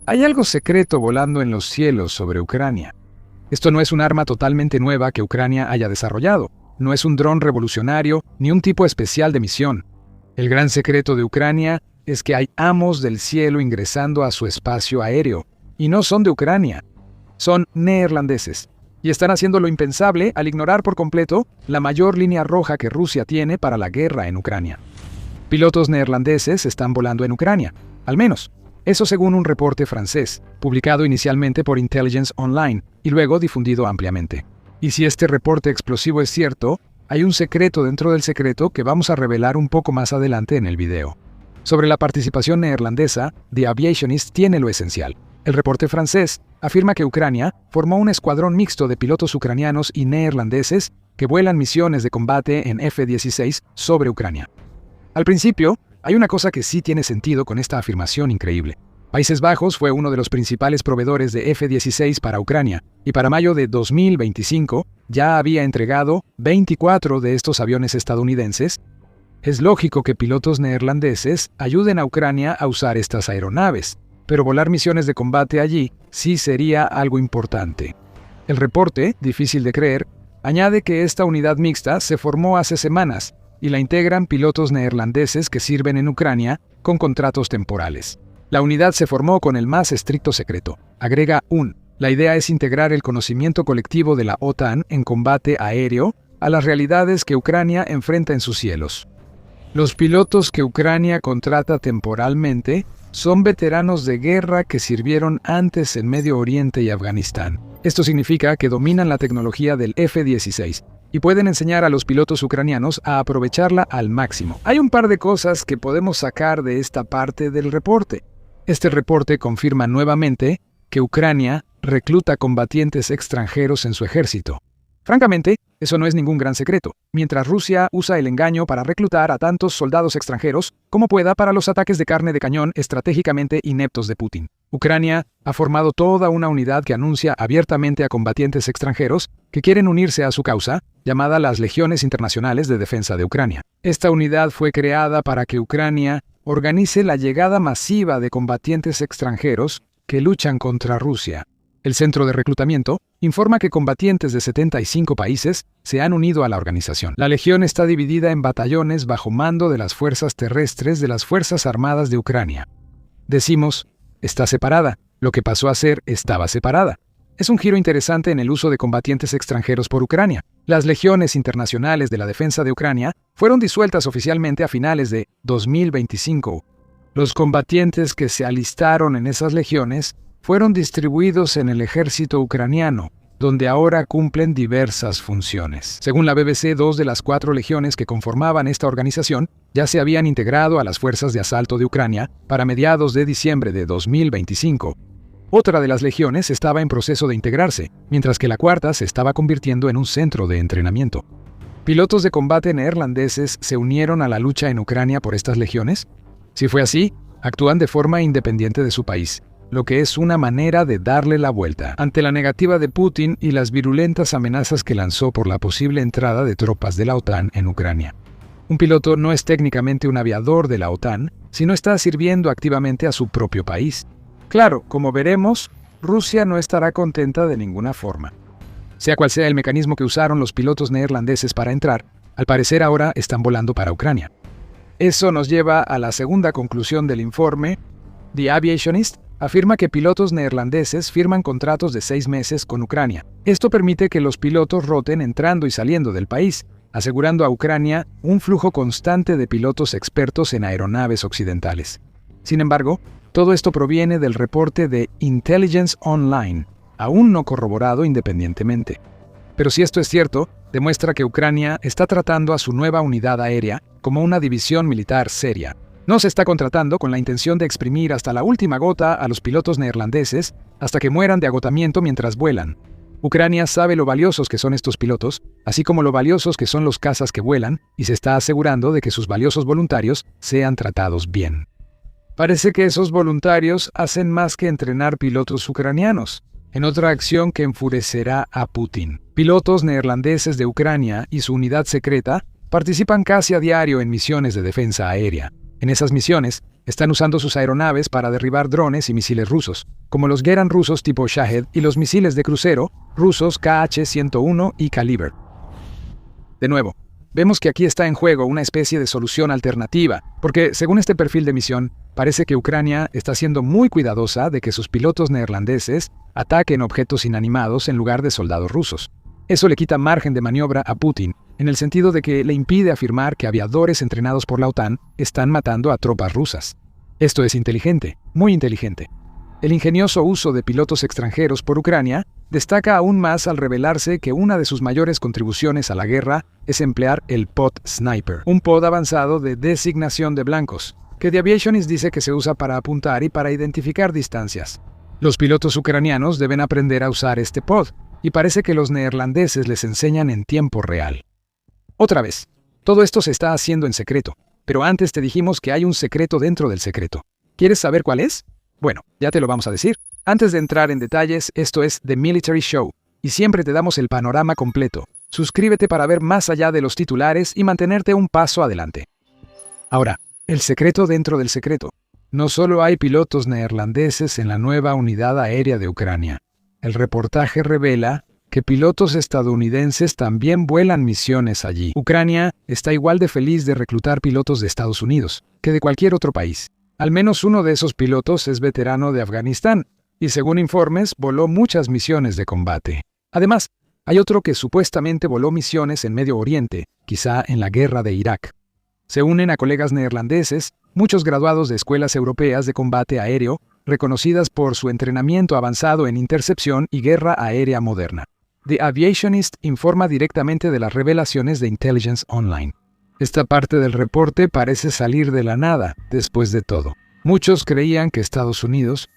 Hay algo secreto volando en los cielos sobre Ucrania. Esto no es un arma totalmente nueva que Ucrania haya desarrollado. No es un dron revolucionario ni un tipo especial de misión. El gran secreto de Ucrania es que hay amos del cielo ingresando a su espacio aéreo. Y no son de Ucrania. Son neerlandeses. Y están haciendo lo impensable al ignorar por completo la mayor línea roja que Rusia tiene para la guerra en Ucrania. Pilotos neerlandeses están volando en Ucrania. Al menos. Eso según un reporte francés, publicado inicialmente por Intelligence Online y luego difundido ampliamente. Y si este reporte explosivo es cierto, hay un secreto dentro del secreto que vamos a revelar un poco más adelante en el video. Sobre la participación neerlandesa, The Aviationist tiene lo esencial. El reporte francés afirma que Ucrania formó un escuadrón mixto de pilotos ucranianos y neerlandeses que vuelan misiones de combate en F-16 sobre Ucrania. Al principio, hay una cosa que sí tiene sentido con esta afirmación increíble. Países Bajos fue uno de los principales proveedores de F-16 para Ucrania, y para mayo de 2025 ya había entregado 24 de estos aviones estadounidenses. Es lógico que pilotos neerlandeses ayuden a Ucrania a usar estas aeronaves, pero volar misiones de combate allí sí sería algo importante. El reporte, difícil de creer, añade que esta unidad mixta se formó hace semanas, y la integran pilotos neerlandeses que sirven en Ucrania con contratos temporales. La unidad se formó con el más estricto secreto. Agrega la idea es integrar el conocimiento colectivo de la OTAN en combate aéreo a las realidades que Ucrania enfrenta en sus cielos. Los pilotos que Ucrania contrata temporalmente son veteranos de guerra que sirvieron antes en Medio Oriente y Afganistán. Esto significa que dominan la tecnología del F-16 y pueden enseñar a los pilotos ucranianos a aprovecharla al máximo. Hay un par de cosas que podemos sacar de esta parte del reporte. Este reporte confirma nuevamente que Ucrania recluta combatientes extranjeros en su ejército. Francamente, eso no es ningún gran secreto, mientras Rusia usa el engaño para reclutar a tantos soldados extranjeros como pueda para los ataques de carne de cañón estratégicamente ineptos de Putin. Ucrania ha formado toda una unidad que anuncia abiertamente a combatientes extranjeros que quieren unirse a su causa, llamada las Legiones Internacionales de Defensa de Ucrania. Esta unidad fue creada para que Ucrania organice la llegada masiva de combatientes extranjeros que luchan contra Rusia. El centro de reclutamiento informa que combatientes de 75 países se han unido a la organización. La legión está dividida en batallones bajo mando de las fuerzas terrestres de las Fuerzas Armadas de Ucrania. Decimos, está separada. Lo que pasó a ser estaba separada. Es un giro interesante en el uso de combatientes extranjeros por Ucrania. Las legiones internacionales de la defensa de Ucrania fueron disueltas oficialmente a finales de 2025. Los combatientes que se alistaron en esas legiones fueron distribuidos en el ejército ucraniano, donde ahora cumplen diversas funciones. Según la BBC, 2 de las 4 legiones que conformaban esta organización ya se habían integrado a las fuerzas de asalto de Ucrania para mediados de diciembre de 2025. Otra de las legiones estaba en proceso de integrarse, mientras que la cuarta se estaba convirtiendo en un centro de entrenamiento. ¿Pilotos de combate neerlandeses se unieron a la lucha en Ucrania por estas legiones? Si fue así, actúan de forma independiente de su país, lo que es una manera de darle la vuelta ante la negativa de Putin y las virulentas amenazas que lanzó por la posible entrada de tropas de la OTAN en Ucrania. Un piloto no es técnicamente un aviador de la OTAN, sino está sirviendo activamente a su propio país. Claro, como veremos, Rusia no estará contenta de ninguna forma. Sea cual sea el mecanismo que usaron los pilotos neerlandeses para entrar, al parecer ahora están volando para Ucrania. Eso nos lleva a la segunda conclusión del informe. The Aviationist afirma que pilotos neerlandeses firman contratos de 6 meses con Ucrania. Esto permite que los pilotos roten entrando y saliendo del país, asegurando a Ucrania un flujo constante de pilotos expertos en aeronaves occidentales. Sin embargo, todo esto proviene del reporte de Intelligence Online, aún no corroborado independientemente. Pero si esto es cierto, demuestra que Ucrania está tratando a su nueva unidad aérea como una división militar seria. No se está contratando con la intención de exprimir hasta la última gota a los pilotos neerlandeses hasta que mueran de agotamiento mientras vuelan. Ucrania sabe lo valiosos que son estos pilotos, así como lo valiosos que son los cazas que vuelan, y se está asegurando de que sus valiosos voluntarios sean tratados bien. Parece que esos voluntarios hacen más que entrenar pilotos ucranianos, en otra acción que enfurecerá a Putin. Pilotos neerlandeses de Ucrania y su unidad secreta participan casi a diario en misiones de defensa aérea. En esas misiones, Están usando sus aeronaves para derribar drones y misiles rusos, como los Geran rusos tipo Shahed y los misiles de crucero rusos KH-101 y Kaliber. De nuevo, vemos que aquí está en juego una especie de solución alternativa, porque según este perfil de misión, parece que Ucrania está siendo muy cuidadosa de que sus pilotos neerlandeses ataquen objetos inanimados en lugar de soldados rusos. Eso le quita margen de maniobra a Putin, en el sentido de que le impide afirmar que aviadores entrenados por la OTAN están matando a tropas rusas. Esto es inteligente, muy inteligente. El ingenioso uso de pilotos extranjeros por Ucrania destaca aún más al revelarse que una de sus mayores contribuciones a la guerra es emplear el pod sniper, un pod avanzado de designación de blancos, que The Aviationist dice que se usa para apuntar y para identificar distancias. Los pilotos ucranianos deben aprender a usar este pod, y parece que los neerlandeses les enseñan en tiempo real. Otra vez, todo esto se está haciendo en secreto, pero antes te dijimos que hay un secreto dentro del secreto. ¿Quieres saber cuál es? Bueno, ya te lo vamos a decir. Antes de entrar en detalles, esto es The Military Show, y siempre te damos el panorama completo. Suscríbete para ver más allá de los titulares y mantenerte un paso adelante. Ahora, el secreto dentro del secreto. No solo hay pilotos neerlandeses en la nueva unidad aérea de Ucrania. El reportaje revela que pilotos estadounidenses también vuelan misiones allí. Ucrania está igual de feliz de reclutar pilotos de Estados Unidos que de cualquier otro país. Al menos uno de esos pilotos es veterano de Afganistán y, según informes, voló muchas misiones de combate. Además, hay otro que supuestamente voló misiones en Medio Oriente, quizá en la guerra de Irak. Se unen a colegas neerlandeses, muchos graduados de escuelas europeas de combate aéreo, reconocidas por su entrenamiento avanzado en intercepción y guerra aérea moderna. The Aviationist informa directamente de las revelaciones de Intelligence Online. Esta parte del reporte parece salir de la nada, después de todo. Muchos creían que Estados Unidos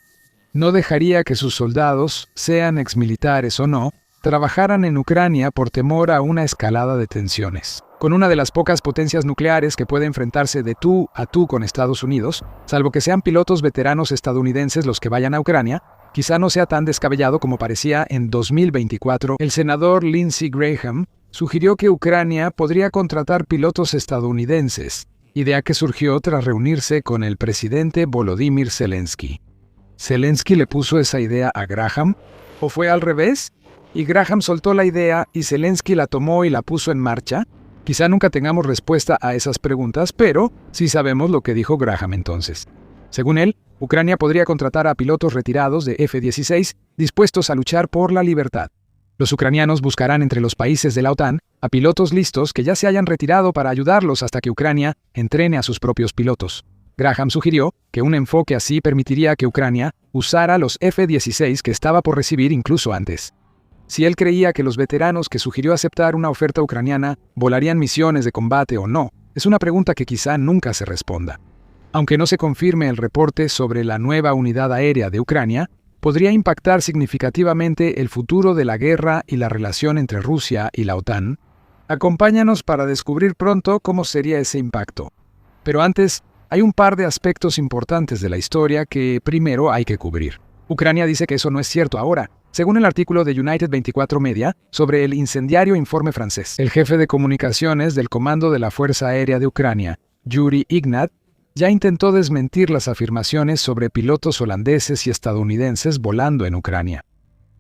no dejaría que sus soldados, sean exmilitares o no, trabajaran en Ucrania por temor a una escalada de tensiones. Con una de las pocas potencias nucleares que puede enfrentarse de tú a tú con Estados Unidos, salvo que sean pilotos veteranos estadounidenses los que vayan a Ucrania, quizá no sea tan descabellado como parecía en 2024. El senador Lindsey Graham sugirió que Ucrania podría contratar pilotos estadounidenses, idea que surgió tras reunirse con el presidente Volodymyr Zelensky. ¿Zelensky le puso esa idea a Graham? ¿O fue al revés? ¿Y Graham soltó la idea y Zelensky la tomó y la puso en marcha? Quizá nunca tengamos respuesta a esas preguntas, pero sí sabemos lo que dijo Graham entonces. Según él, Ucrania podría contratar a pilotos retirados de F-16 dispuestos a luchar por la libertad. Los ucranianos buscarán entre los países de la OTAN a pilotos listos que ya se hayan retirado para ayudarlos hasta que Ucrania entrene a sus propios pilotos. Graham sugirió que un enfoque así permitiría que Ucrania usara los F-16 que estaba por recibir incluso antes. Si él creía que los veteranos que sugirió aceptar una oferta ucraniana volarían misiones de combate o no, es una pregunta que quizá nunca se responda. Aunque no se confirme el reporte sobre la nueva unidad aérea de Ucrania, podría impactar significativamente el futuro de la guerra y la relación entre Rusia y la OTAN. Acompáñanos para descubrir pronto cómo sería ese impacto. Pero antes, hay un par de aspectos importantes de la historia que primero hay que cubrir. Ucrania dice que eso no es cierto ahora, según el artículo de United 24 Media sobre el incendiario informe francés. El jefe de comunicaciones del Comando de la Fuerza Aérea de Ucrania, Yuri Ignat, ya intentó desmentir las afirmaciones sobre pilotos holandeses y estadounidenses volando en Ucrania.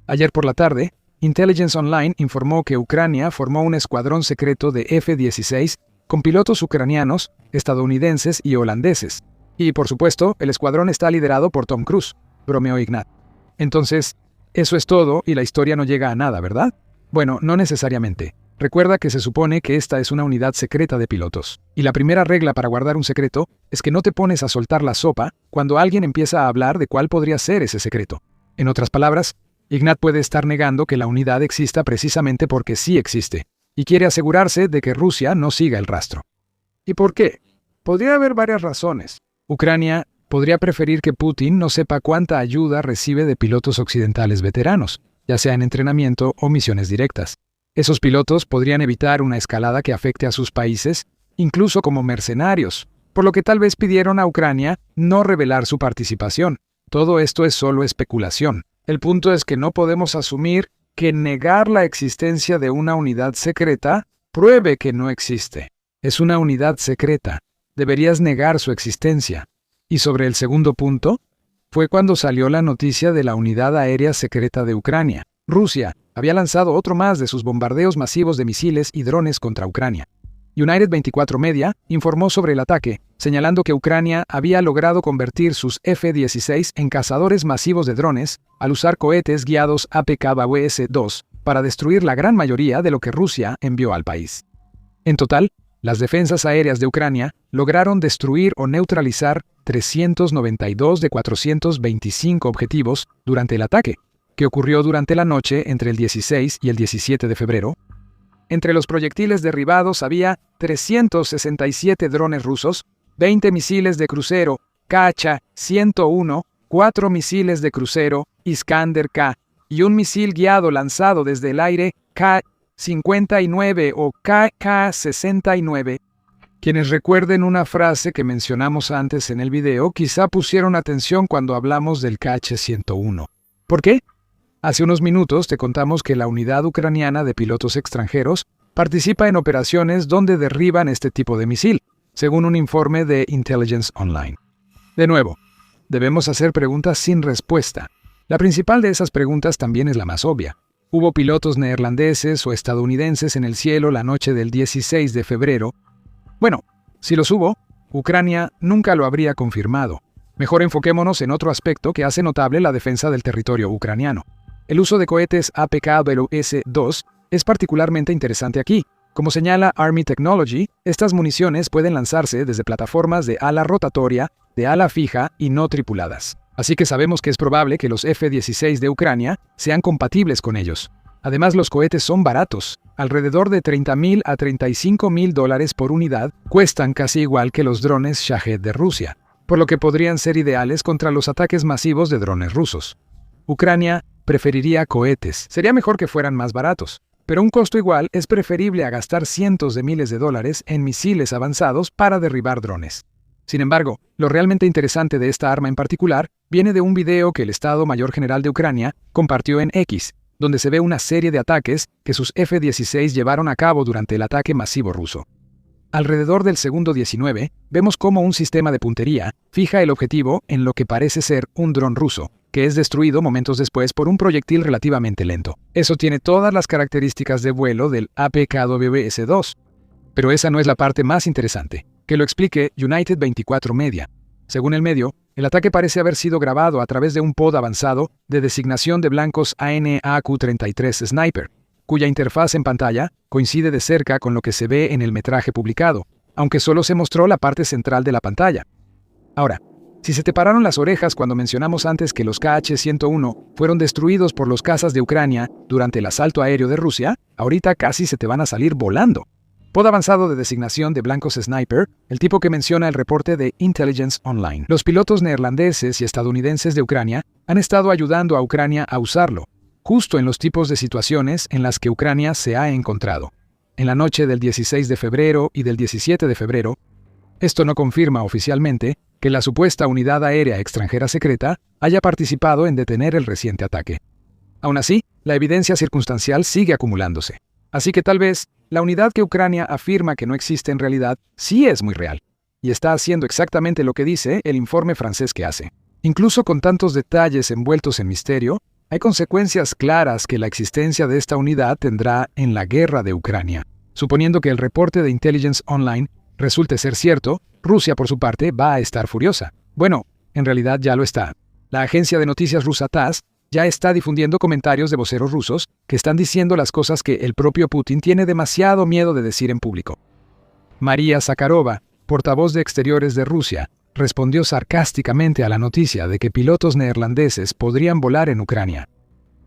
Ayer por la tarde, Intelligence Online informó que Ucrania formó un escuadrón secreto de F-16 con pilotos ucranianos, estadounidenses y holandeses. Y, por supuesto, el escuadrón está liderado por Tom Cruise, bromeó Ignat. Entonces, eso es todo y la historia no llega a nada, ¿verdad? Bueno, no necesariamente. Recuerda que se supone que esta es una unidad secreta de pilotos. Y la primera regla para guardar un secreto es que no te pones a soltar la sopa cuando alguien empieza a hablar de cuál podría ser ese secreto. En otras palabras, Ignat puede estar negando que la unidad exista precisamente porque sí existe, y quiere asegurarse de que Rusia no siga el rastro. ¿Y por qué? Podría haber varias razones. Ucrania podría preferir que Putin no sepa cuánta ayuda recibe de pilotos occidentales veteranos, ya sea en entrenamiento o misiones directas. Esos pilotos podrían evitar una escalada que afecte a sus países, incluso como mercenarios, por lo que tal vez pidieron a Ucrania no revelar su participación. Todo esto es solo especulación. El punto es que no podemos asumir que negar la existencia de una unidad secreta pruebe que no existe. Es una unidad secreta. Deberías negar su existencia. Y sobre el segundo punto, fue cuando salió la noticia de la unidad aérea secreta de Ucrania. Rusia había lanzado otro más de sus bombardeos masivos de misiles y drones contra Ucrania. United 24 Media informó sobre el ataque, señalando que Ucrania había logrado convertir sus F-16 en cazadores masivos de drones al usar cohetes guiados APKWS-2 para destruir la gran mayoría de lo que Rusia envió al país. En total, las defensas aéreas de Ucrania lograron destruir o neutralizar 392 de 425 objetivos durante el ataque, que ocurrió durante la noche entre el 16 y el 17 de febrero. Entre los proyectiles derribados había 367 drones rusos, 20 misiles de crucero Kacha-101, 4 misiles de crucero Iskander-K y un misil guiado lanzado desde el aire K-59 o KK-69. Quienes recuerden una frase que mencionamos antes en el video quizá pusieron atención cuando hablamos del Kh-101. ¿Por qué? Hace unos minutos te contamos que la unidad ucraniana de pilotos extranjeros participa en operaciones donde derriban este tipo de misil, según un informe de Intelligence Online. De nuevo, debemos hacer preguntas sin respuesta. La principal de esas preguntas también es la más obvia. ¿Hubo pilotos neerlandeses o estadounidenses en el cielo la noche del 16 de febrero? Bueno, si los hubo, Ucrania nunca lo habría confirmado. Mejor enfoquémonos en otro aspecto que hace notable la defensa del territorio ucraniano. El uso de cohetes APKWS-2 es particularmente interesante aquí. Como señala Army Technology, estas municiones pueden lanzarse desde plataformas de ala rotatoria, de ala fija y no tripuladas. Así que sabemos que es probable que los F-16 de Ucrania sean compatibles con ellos. Además, los cohetes son baratos. Alrededor de $30,000 a $35,000 por unidad cuestan casi igual que los drones Shahed de Rusia, por lo que podrían ser ideales contra los ataques masivos de drones rusos. Ucrania preferiría cohetes. Sería mejor que fueran más baratos, pero un costo igual es preferible a gastar cientos de miles de dólares en misiles avanzados para derribar drones. Sin embargo, lo realmente interesante de esta arma en particular viene de un video que el Estado Mayor General de Ucrania compartió en X, donde se ve una serie de ataques que sus F-16 llevaron a cabo durante el ataque masivo ruso. Alrededor del segundo 19, vemos cómo un sistema de puntería fija el objetivo en lo que parece ser un dron ruso, que es destruido momentos después por un proyectil relativamente lento. Eso tiene todas las características de vuelo del APKWS-2. Pero esa no es la parte más interesante. Que lo explique United 24 Media. Según el medio, el ataque parece haber sido grabado a través de un pod avanzado de designación de blancos AN/AQ-33 Sniper, cuya interfaz en pantalla coincide de cerca con lo que se ve en el metraje publicado, aunque solo se mostró la parte central de la pantalla. Ahora, si se te pararon las orejas cuando mencionamos antes que los Kh-101 fueron destruidos por los cazas de Ucrania durante el asalto aéreo de Rusia, ahorita casi se te van a salir volando. Pod avanzado de designación de blancos Sniper, el tipo que menciona el reporte de Intelligence Online. Los pilotos neerlandeses y estadounidenses de Ucrania han estado ayudando a Ucrania a usarlo, justo en los tipos de situaciones en las que Ucrania se ha encontrado. En la noche del 16 de febrero y del 17 de febrero, esto no confirma oficialmente que la supuesta unidad aérea extranjera secreta haya participado en detener el reciente ataque. Aún así, la evidencia circunstancial sigue acumulándose. Así que tal vez, la unidad que Ucrania afirma que no existe en realidad sí es muy real, y está haciendo exactamente lo que dice el informe francés que hace. Incluso con tantos detalles envueltos en misterio, hay consecuencias claras que la existencia de esta unidad tendrá en la guerra de Ucrania. Suponiendo que el reporte de Intelligence Online resulte ser cierto, Rusia, por su parte, va a estar furiosa. Bueno, en realidad ya lo está. La agencia de noticias rusa TASS ya está difundiendo comentarios de voceros rusos que están diciendo las cosas que el propio Putin tiene demasiado miedo de decir en público. María Zakharova, portavoz de Exteriores de Rusia, respondió sarcásticamente a la noticia de que pilotos neerlandeses podrían volar en Ucrania.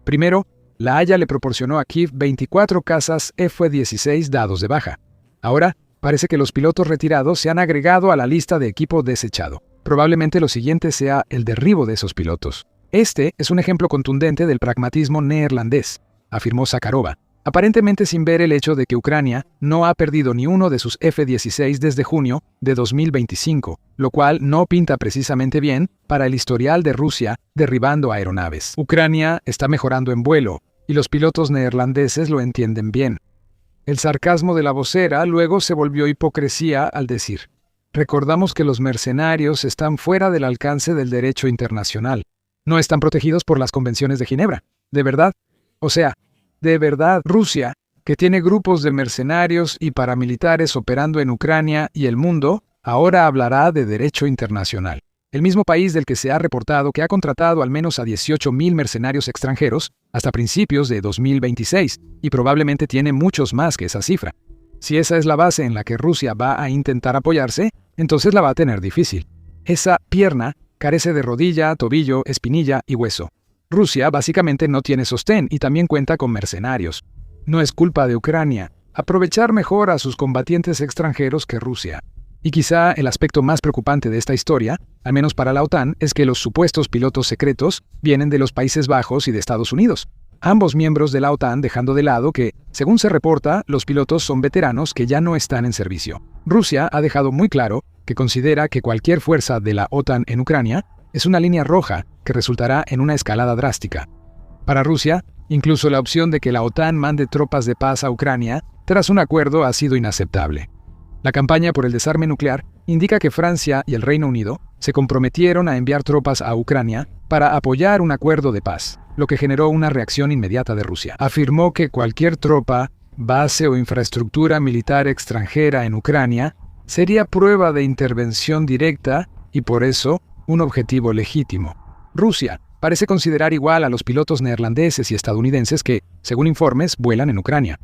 Primero, la Haya le proporcionó a Kiev 24 cazas F-16 dados de baja. Ahora, parece que los pilotos retirados se han agregado a la lista de equipo desechado. Probablemente lo siguiente sea el derribo de esos pilotos. Este es un ejemplo contundente del pragmatismo neerlandés, afirmó Zakharova, aparentemente sin ver el hecho de que Ucrania no ha perdido ni uno de sus F-16 desde junio de 2025, lo cual no pinta precisamente bien para el historial de Rusia derribando aeronaves. Ucrania está mejorando en vuelo, y los pilotos neerlandeses lo entienden bien. El sarcasmo de la vocera luego se volvió hipocresía al decir: Recordamos que los mercenarios están fuera del alcance del derecho internacional. No están protegidos por las convenciones de Ginebra. ¿De verdad? O sea, ¿de verdad Rusia, que tiene grupos de mercenarios y paramilitares operando en Ucrania y el mundo, ahora hablará de derecho internacional? El mismo país del que se ha reportado que ha contratado al menos a 18.000 mercenarios extranjeros hasta principios de 2026, y probablemente tiene muchos más que esa cifra. Si esa es la base en la que Rusia va a intentar apoyarse, entonces la va a tener difícil. Esa pierna carece de rodilla, tobillo, espinilla y hueso. Rusia básicamente no tiene sostén y también cuenta con mercenarios. No es culpa de Ucrania aprovechar mejor a sus combatientes extranjeros que Rusia. Y quizá el aspecto más preocupante de esta historia, al menos para la OTAN, es que los supuestos pilotos secretos vienen de los Países Bajos y de Estados Unidos. Ambos miembros de la OTAN dejando de lado que, según se reporta, los pilotos son veteranos que ya no están en servicio. Rusia ha dejado muy claro que considera que cualquier fuerza de la OTAN en Ucrania es una línea roja que resultará en una escalada drástica. Para Rusia, incluso la opción de que la OTAN mande tropas de paz a Ucrania tras un acuerdo ha sido inaceptable. La campaña por el desarme nuclear indica que Francia y el Reino Unido se comprometieron a enviar tropas a Ucrania para apoyar un acuerdo de paz, lo que generó una reacción inmediata de Rusia. Afirmó que cualquier tropa, base o infraestructura militar extranjera en Ucrania sería prueba de intervención directa y por eso un objetivo legítimo. Rusia parece considerar igual a los pilotos neerlandeses y estadounidenses que, según informes, vuelan en Ucrania.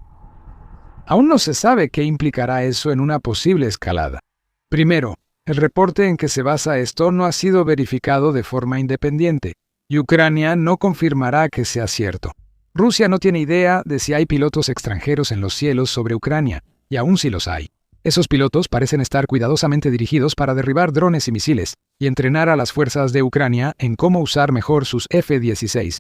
Aún no se sabe qué implicará eso en una posible escalada. Primero, el reporte en que se basa esto no ha sido verificado de forma independiente, y Ucrania no confirmará que sea cierto. Rusia no tiene idea de si hay pilotos extranjeros en los cielos sobre Ucrania, y aún si los hay. Esos pilotos parecen estar cuidadosamente dirigidos para derribar drones y misiles, y entrenar a las fuerzas de Ucrania en cómo usar mejor sus F-16.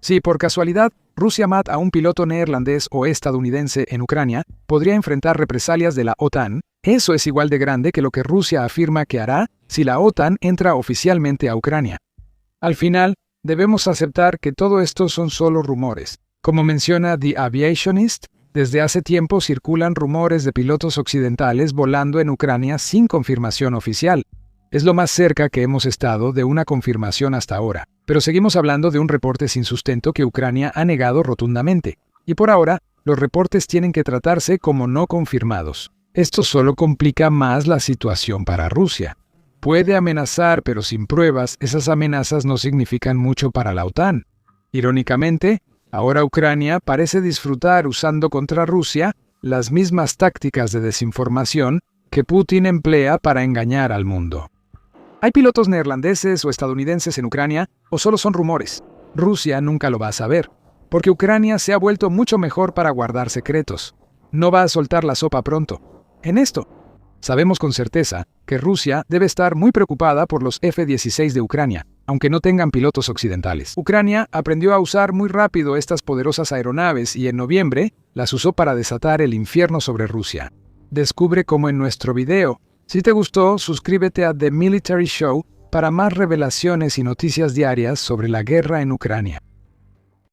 Si por casualidad Rusia mata a un piloto neerlandés o estadounidense en Ucrania, podría enfrentar represalias de la OTAN. Eso es igual de grande que lo que Rusia afirma que hará si la OTAN entra oficialmente a Ucrania. Al final, debemos aceptar que todo esto son solo rumores. Como menciona The Aviationist, desde hace tiempo circulan rumores de pilotos occidentales volando en Ucrania sin confirmación oficial. Es lo más cerca que hemos estado de una confirmación hasta ahora. Pero seguimos hablando de un reporte sin sustento que Ucrania ha negado rotundamente. Y por ahora, los reportes tienen que tratarse como no confirmados. Esto solo complica más la situación para Rusia. Puede amenazar, pero sin pruebas, esas amenazas no significan mucho para la OTAN. Irónicamente, ahora Ucrania parece disfrutar usando contra Rusia las mismas tácticas de desinformación que Putin emplea para engañar al mundo. ¿Hay pilotos neerlandeses o estadounidenses en Ucrania o solo son rumores? Rusia nunca lo va a saber, porque Ucrania se ha vuelto mucho mejor para guardar secretos. No va a soltar la sopa pronto. En esto, sabemos con certeza que Rusia debe estar muy preocupada por los F-16 de Ucrania, aunque no tengan pilotos occidentales. Ucrania aprendió a usar muy rápido estas poderosas aeronaves y en noviembre las usó para desatar el infierno sobre Rusia. Descubre cómo en nuestro video. Si te gustó, suscríbete a The Military Show para más revelaciones y noticias diarias sobre la guerra en Ucrania.